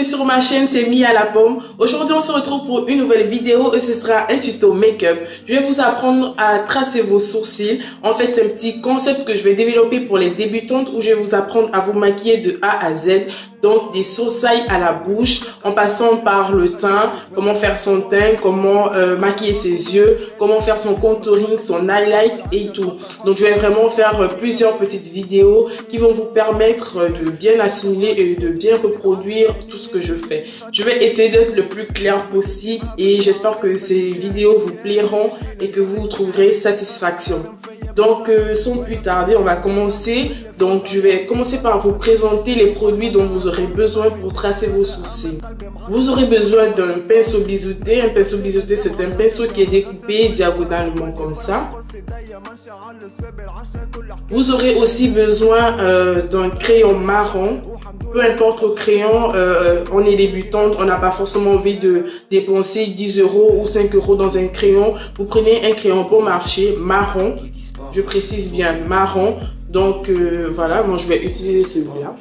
bienvenue sur ma chaîne, c'est Mia la Pomme. Aujourd'hui on se retrouve pour une nouvelle vidéo et ce sera un tuto make-up. Je vais vous apprendre à tracer vos sourcils. En fait c'est un petit concept que je vais développer pour les débutantes où je vais vous apprendre à vous maquiller de A à Z. Donc des sourcils à la bouche en passant par le teint, comment faire son teint, comment maquiller ses yeux, comment faire son contouring, son highlight et tout. Donc je vais vraiment faire plusieurs petites vidéos qui vont vous permettre de bien assimiler et de bien reproduire tout ce que je fais. Je vais essayer d'être le plus clair possible et j'espère que ces vidéos vous plairont et que vous trouverez satisfaction. Donc sans plus tarder, on va commencer. Donc je vais commencer par vous présenter les produits dont vous aurez besoin pour tracer vos sourcils. Vous aurez besoin d'un pinceau biseauté. Un pinceau biseauté, c'est un pinceau qui est découpé diagonalement comme ça. Vous aurez aussi besoin d'un crayon marron. Peu importe le crayon, on est débutante, on n'a pas forcément envie de dépenser 10 € ou 5 € dans un crayon. Vous prenez un crayon bon marché, marron. Je précise bien marron. Donc voilà, moi je vais utiliser celui-là.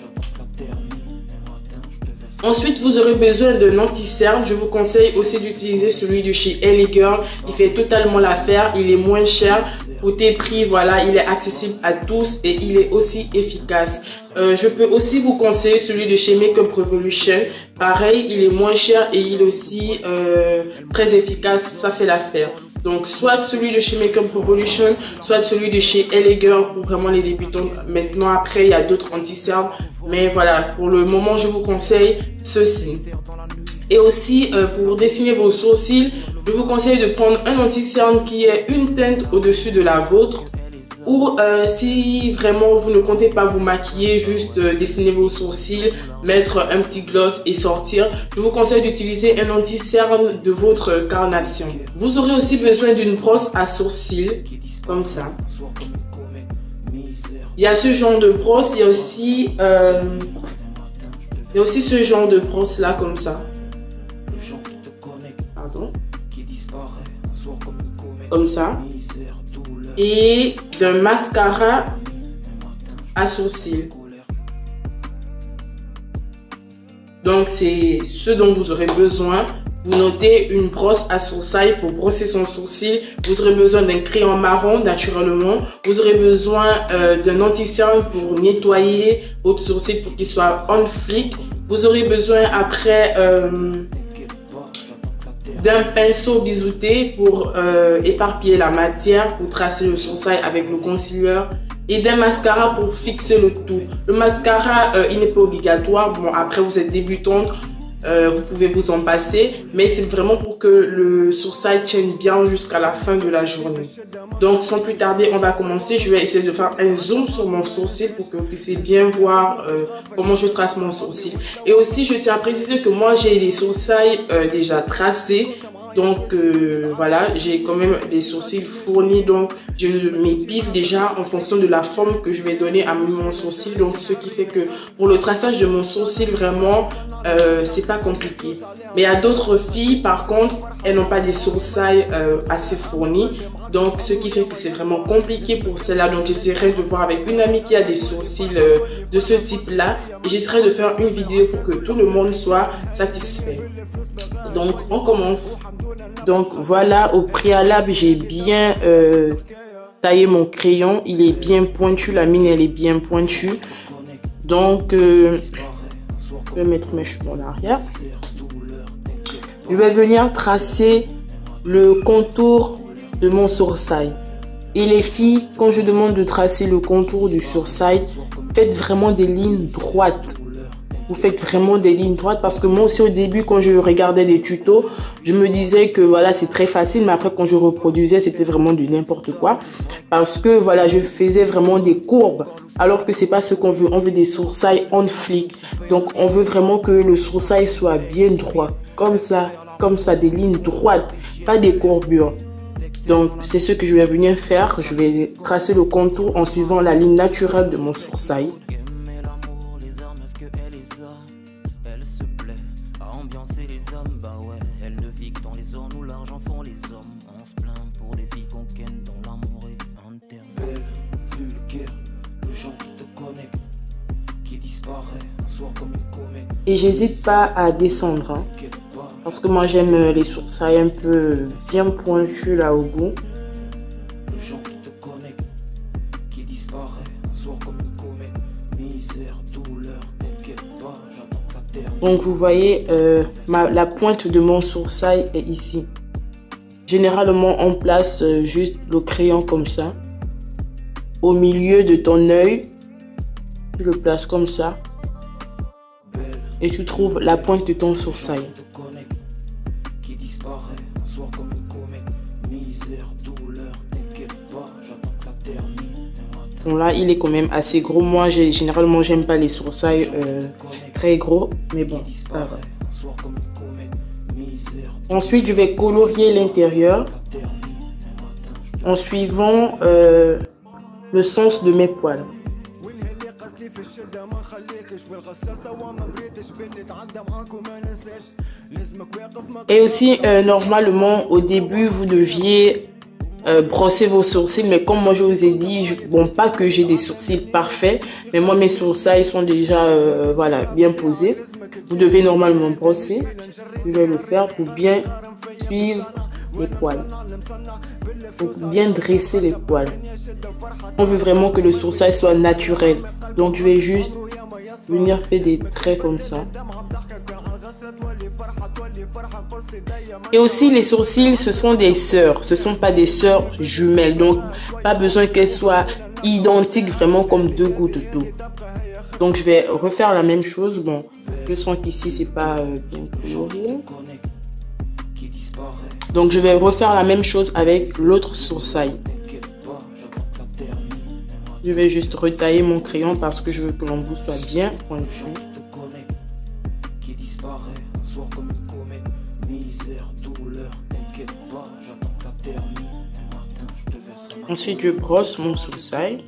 Ensuite, vous aurez besoin d'un anti-cerne. Je vous conseille aussi d'utiliser celui de chez LA Girl. Il fait totalement l'affaire. Il est moins cher. Côté prix, voilà, il est accessible à tous et il est aussi efficace. Je peux aussi vous conseiller celui de chez Makeup Revolution. Pareil, il est moins cher et il est aussi très efficace. Ça fait l'affaire. Donc, soit celui de chez Makeup Revolution, soit celui de chez LA Girl pour vraiment les débutants. Maintenant, après, il y a d'autres anti-cernes. Mais voilà, pour le moment, je vous conseille ceci. Et aussi, pour dessiner vos sourcils, je vous conseille de prendre un anti-cerne qui est une teinte au-dessus de la vôtre. Ou si vraiment vous ne comptez pas vous maquiller, juste dessiner vos sourcils, mettre un petit gloss et sortir, je vous conseille d'utiliser un anti-cerne de votre carnation. Vous aurez aussi besoin d'une brosse à sourcils, comme ça. Il y a ce genre de brosse, il y a aussi ce genre de brosse là, comme ça. Pardon. Comme ça. Et d'un mascara à sourcils. Donc c'est ce dont vous aurez besoin. Vous notez une brosse à sourcils pour brosser son sourcil. Vous aurez besoin d'un crayon marron naturellement. Vous aurez besoin d'un anti-cerne pour nettoyer votre sourcil pour qu'il soit on fleek. Vous aurez besoin après d'un pinceau biseauté pour éparpiller la matière, pour tracer le sourcil avec le concealer et d'un mascara pour fixer le tout. Le mascara, il n'est pas obligatoire. Bon, après vous êtes débutante, vous pouvez vous en passer, mais c'est vraiment pour que le sourcil tienne bien jusqu'à la fin de la journée. Donc sans plus tarder, on va commencer. Je vais essayer de faire un zoom sur mon sourcil pour que vous puissiez bien voir comment je trace mon sourcil. Et aussi, je tiens à préciser que moi j'ai les sourcils déjà tracés. Donc voilà, j'ai quand même des sourcils fournis, donc je m'épile déjà en fonction de la forme que je vais donner à mon sourcil. Donc ce qui fait que pour le traçage de mon sourcil, vraiment c'est pas compliqué. Mais il y a d'autres filles par contre, elles n'ont pas des sourcils assez fournis, donc ce qui fait que c'est vraiment compliqué pour celle-là. Donc j'essaierai de voir avec une amie qui a des sourcils de ce type là et j'essaierai de faire une vidéo pour que tout le monde soit satisfait. Donc on commence. Donc voilà, au préalable j'ai bien taillé mon crayon. Il est bien pointu, la mine elle est bien pointue. Donc je vais mettre mes cheveux en arrière. Je vais venir tracer le contour de mon sourcil. Et les filles, quand je demande de tracer le contour du sourcil, faites vraiment des lignes droites. Vous faites vraiment des lignes droites parce que moi aussi au début quand je regardais des tutos, je me disais que voilà c'est très facile, mais après quand je reproduisais c'était vraiment du n'importe quoi parce que voilà je faisais vraiment des courbes alors que c'est pas ce qu'on veut. On veut des sourcils on fleek, donc on veut vraiment que le sourcil soit bien droit comme ça, des lignes droites, pas des courbures. Donc c'est ce que je vais venir faire. Je vais tracer le contour en suivant la ligne naturelle de mon sourcil. Elle se plaît à ambiancer les hommes, bah ouais. Elle ne vit que dans les zones où l'argent font les hommes. On se plaint pour les filles qu'on ken dont l'amour est interne. Belle, vulgaire, le genre qui te connecte, qui disparaît un soir comme une comète. Et j'hésite pas à descendre, hein, parce que moi j'aime les sourcils un peu bien pointus là au bout. Donc vous voyez, la pointe de mon sourcil est ici. Généralement on place juste le crayon comme ça. Au milieu de ton œil, tu le places comme ça. Et tu trouves la pointe de ton sourcil. Bon là il est quand même assez gros. Moi généralement j'aime pas les sourcils très gros, mais bon ça va. Ensuite je vais colorier l'intérieur en suivant le sens de mes poils. Et aussi normalement au début vous deviez brosser vos sourcils, mais comme moi je vous ai dit, bon, pas que j'ai des sourcils parfaits, mais moi mes sourcils sont déjà voilà, bien posés. Vous devez normalement brosser. Je vais le faire pour bien suivre les poils, pour bien dresser les poils. On veut vraiment que le sourcil soit naturel, donc je vais juste venir faire des traits comme ça. Et aussi les sourcils, ce sont des sœurs, ce sont pas des sœurs jumelles, donc pas besoin qu'elles soient identiques vraiment comme deux gouttes d'eau. Donc je vais refaire la même chose. Bon, je sens qu'ici c'est pas bien coloré, donc je vais refaire la même chose avec l'autre sourcil. Je vais juste retailler mon crayon parce que je veux que l'embout soit bien pointu. Ensuite, je brosse mon sourcil.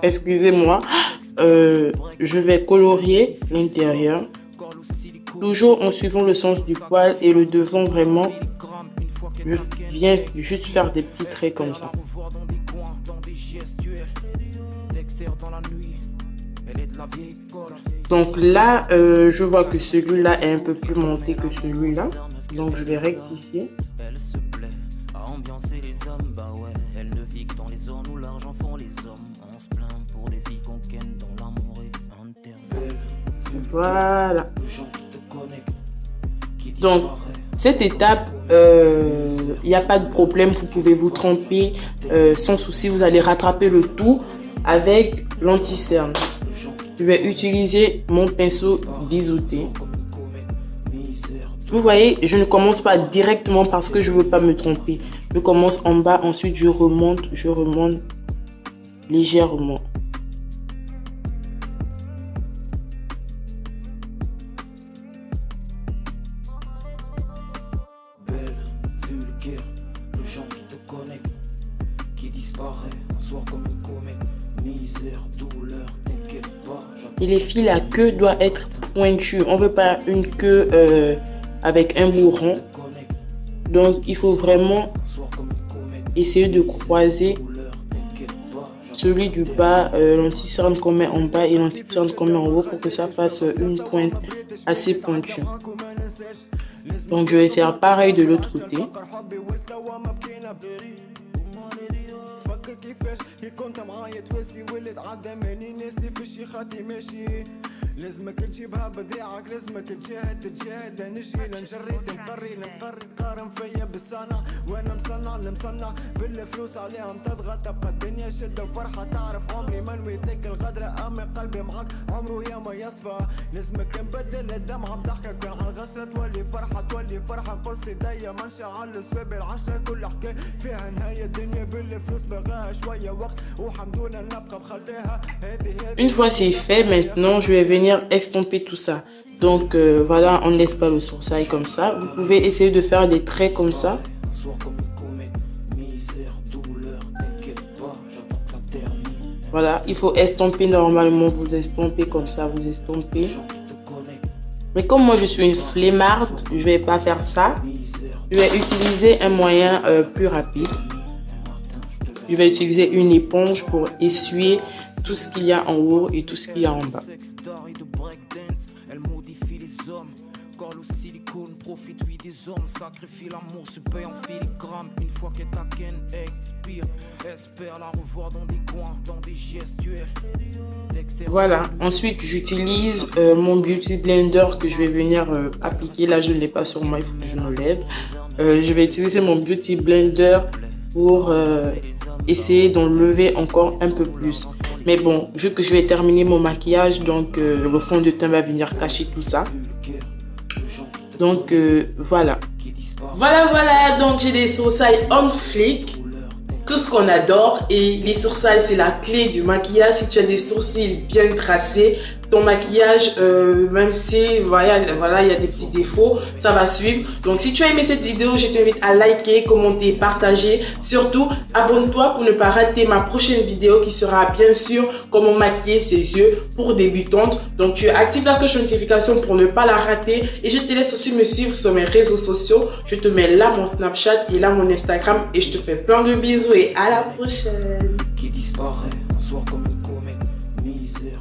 Excusez-moi. Je vais colorier l'intérieur. Toujours en suivant le sens du poil et le devant vraiment. Je viens juste faire des petits traits comme ça. Donc là, je vois que celui-là est un peu plus monté que celui-là. Donc je vais rectifier. Elle se plaît à ambiancer les hommes, bah ouais. Elle ne vit que dans les zones où l'argent font les hommes. On se plaint pour les filles qu'on ken dans l'amour est interne. Voilà. Donc cette étape, il n'y a pas de problème, vous pouvez vous tromper sans souci. Vous allez rattraper le tout avec l'anti-cerne. Je vais utiliser mon pinceau biseauté. Vous voyez, je ne commence pas directement parce que je ne veux pas me tromper. Je commence en bas, ensuite je remonte légèrement. Belle, vulgaire, le genre qui te connecte, qui disparaît un soir comme une comète. Misère, douleur, t'inquiète pas. Et les filles, la queue doit être pointue. On ne veut pas une queue avec un bout rond. Donc il faut vraiment essayer de croiser celui du bas, l'anti-cerne qu'on met en bas et l'anti-cerne qu'on met en haut pour que ça fasse une pointe assez pointue. Donc je vais faire pareil de l'autre côté. كيفاش كنت معايا تواسي ولد عدى ماني ناسي في شي خاطي ماشي لازمك تجيبها بذراعك لازمك تجاهد نجي لنجري نقري تقارن فيا بالصنع وانا مصنع المصنع بالفلوس عليهم تضغط تبقى الدنيا شده وفرحه تعرف عمري ما نويت لك الغدره اما قلبي معاك عمره يا ما يصفى لازمك نبدل الدمعه بضحكك كان على الغسله تولي فرحه قصتي ايديا ما نشعل سواب العشره كل حكايه فيها نهايه الدنيا بالفلوس بغاها شويه وقت وحمد لله نبقى بخليها هذه. Une fois c'est fait, maintenant je vais venir estomper tout ça. Donc voilà, on ne laisse pas le sourcil comme ça. Vous pouvez essayer de faire des traits comme ça. Voilà, il faut estomper normalement. Vous estompez comme ça, vous estompez. Mais comme moi je suis une flemmarde, je vais pas faire ça. Je vais utiliser un moyen plus rapide. Je vais utiliser une éponge pour essuyer tout ce qu'il y a en haut et tout ce qu'il y a en bas. silicone, profite oui des hommes, sacrifie l'amour, se paye en filigrane. Une fois que ta ken expire, espère la revoir dans des coins, dans des gestuels. Voilà, ensuite j'utilise mon Beauty Blender que je vais venir appliquer. Là je ne l'ai pas sur moi, il faut que je me lève. Je vais utiliser mon Beauty Blender pour essayer d'enlever encore un peu plus. Mais bon, vu que je vais terminer mon maquillage, donc le fond de teint va venir cacher tout ça. Donc voilà. Voilà, donc j'ai des sourcils on flic. Tout ce qu'on adore, et les sourcils c'est la clé du maquillage. Si tu as des sourcils bien tracés, ton maquillage, même si voilà, il y a des petits défauts, ça va suivre. Donc si tu as aimé cette vidéo, je t'invite à liker, commenter, partager. Surtout, abonne-toi pour ne pas rater ma prochaine vidéo qui sera bien sûr comment maquiller ses yeux pour débutantes. Donc tu actives la cloche de notification pour ne pas la rater. Et je te laisse aussi me suivre sur mes réseaux sociaux. Je te mets là mon Snapchat et là mon Instagram. Et je te fais plein de bisous et à la prochaine. Qui disparaît un soir comme une comète, misère.